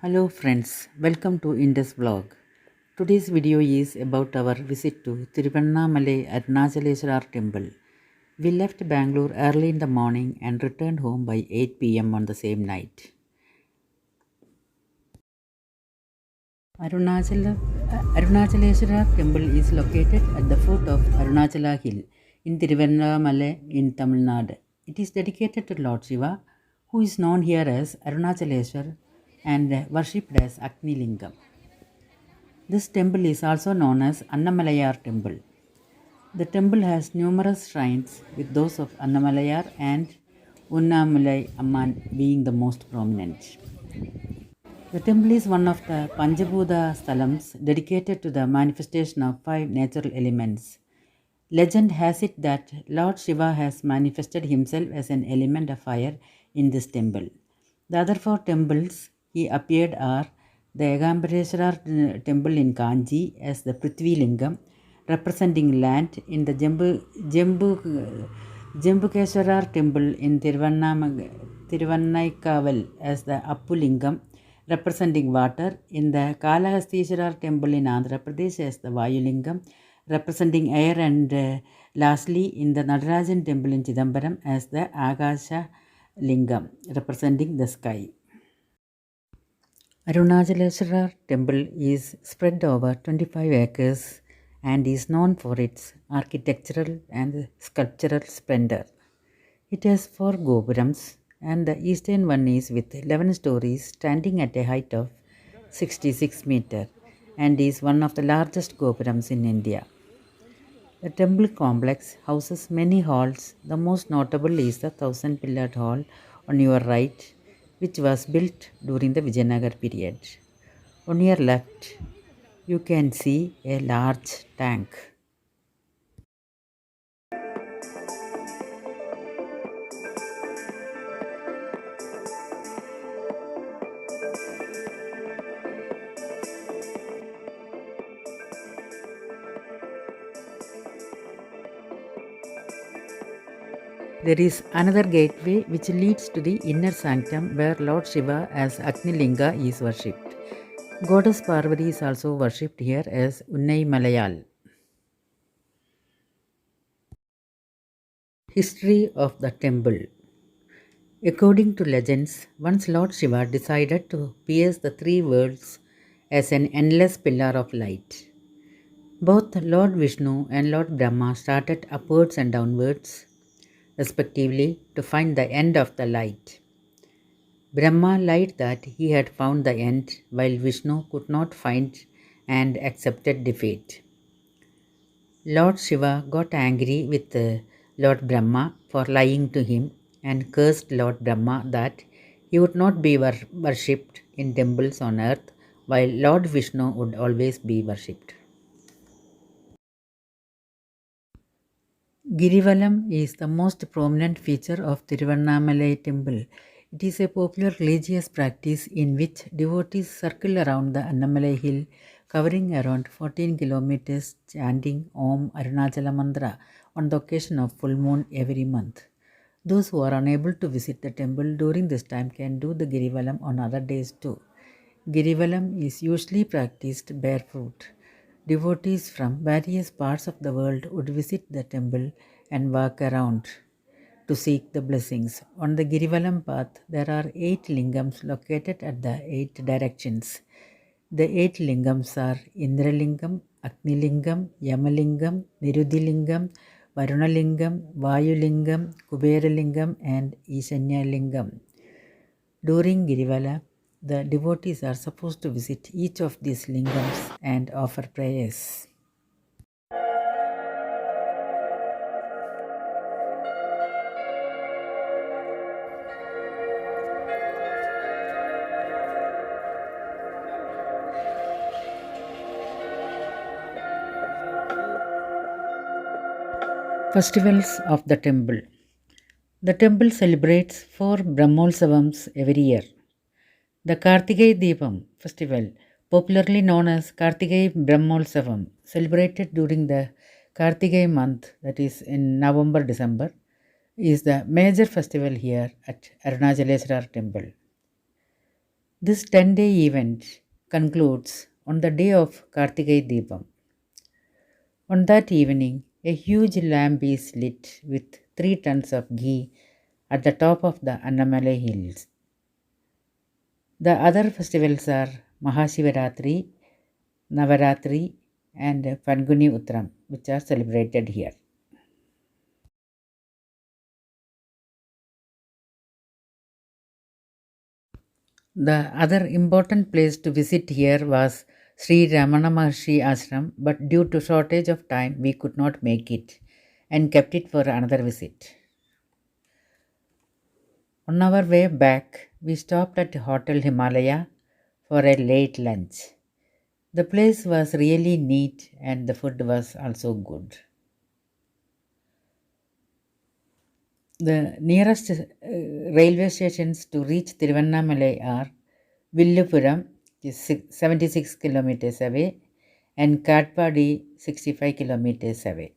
Hello friends, welcome to Indus Vlog. Today's video is about our visit to Tiruvannamalai Arunachaleswara Temple. We left Bangalore early in the morning and returned home by 8 pm on the same night. Arunachaleswara Temple is located at the foot of Arunachala Hill in Tiruvannamalai in Tamil Nadu. It is dedicated to Lord Shiva, who is known here as Arunachaleswar and worshipped as Agni Lingam. This temple is also known as Annamalayar Temple. The temple has numerous shrines, with those of Annamalayar and Unnamalai Amman being the most prominent. The temple is one of the Panjabhuta Sthalams dedicated to the manifestation of 5 natural elements. Legend has it that Lord Shiva has manifested himself as an element of fire in this temple. The other 4 temples he appeared are the Egambareswara temple in Kanji as the Prithvi Lingam, representing land, in the Jambukeswarar temple in Tiruvannaikaval as the Appu Lingam, representing water, in the Kalahastishwarar temple in Andhra Pradesh as the Vayu Lingam, representing air, and lastly in the Nadarajan temple in Chidambaram as the Akasha Lingam, representing the sky. Arunachaleswara temple is spread over 25 acres and is known for its architectural and sculptural splendor. It has 4 gopurams, and the eastern one is with 11 stories standing at a height of 66 meters and is one of the largest gopurams in India. The temple complex houses many halls. The most notable is the 1000-pillared hall on your right, which was built during the Vijayanagar period. On your left, you can see a large tank. There is another gateway which leads to the inner sanctum where Lord Shiva as Agni Linga is worshipped. Goddess Parvati is also worshipped here as Unnai Malayal. History of the temple. According to legends, once Lord Shiva decided to pierce the 3 worlds as an endless pillar of light. Both Lord Vishnu and Lord Brahma started upwards and downwards, respectively, to find the end of the light. Brahma lied that he had found the end, while Vishnu could not find and accepted defeat. Lord Shiva got angry with Lord Brahma for lying to him and cursed Lord Brahma that he would not be worshipped in temples on earth, while Lord Vishnu would always be worshipped. Girivalam is the most prominent feature of Tiruvannamalai temple. It is a popular religious practice in which devotees circle around the Annamalai hill, covering around 14 kilometers, chanting Om Arunachala Mantra on the occasion of full moon every month. Those who are unable to visit the temple during this time can do the Girivalam on other days too. Girivalam is usually practiced barefoot. Devotees from various parts of the world would visit the temple and walk around to seek the blessings. On the Girivalam path, there are 8 lingams located at the 8 directions. The 8 lingams are Indralingam, Agnilingam, Yamalingam, Nirudilingam, Varunalingam, Vayulingam, Kuberalingam, and Ishanyalingam. During Girivala, the devotees are supposed to visit each of these lingams and offer prayers. Festivals of the temple. The temple celebrates 4 Brahmosavams every year. The Kartigai Deepam festival, popularly known as Kartigai Brahmosavam, celebrated during the Kartigai month, that is in November-December, is the major festival here at Arunachaleswara temple. This 10-day event concludes on the day of Kartigai Deepam. On that evening, a huge lamp is lit with 3 tons of ghee at the top of the Annamalai hills. The other festivals are Mahashivaratri, Navaratri, and Panguni Uttram, which are celebrated here. The other important place to visit here was Sri Ramana Maharshi Ashram, but due to shortage of time, we could not make it and kept it for another visit. On our way back, we stopped at Hotel Himalaya for a late lunch. The place was really neat and the food was also good. The nearest railway stations to reach Tiruvannamalai are Villupuram, is 76 kilometers away, and Katpadi, 65 kilometers away.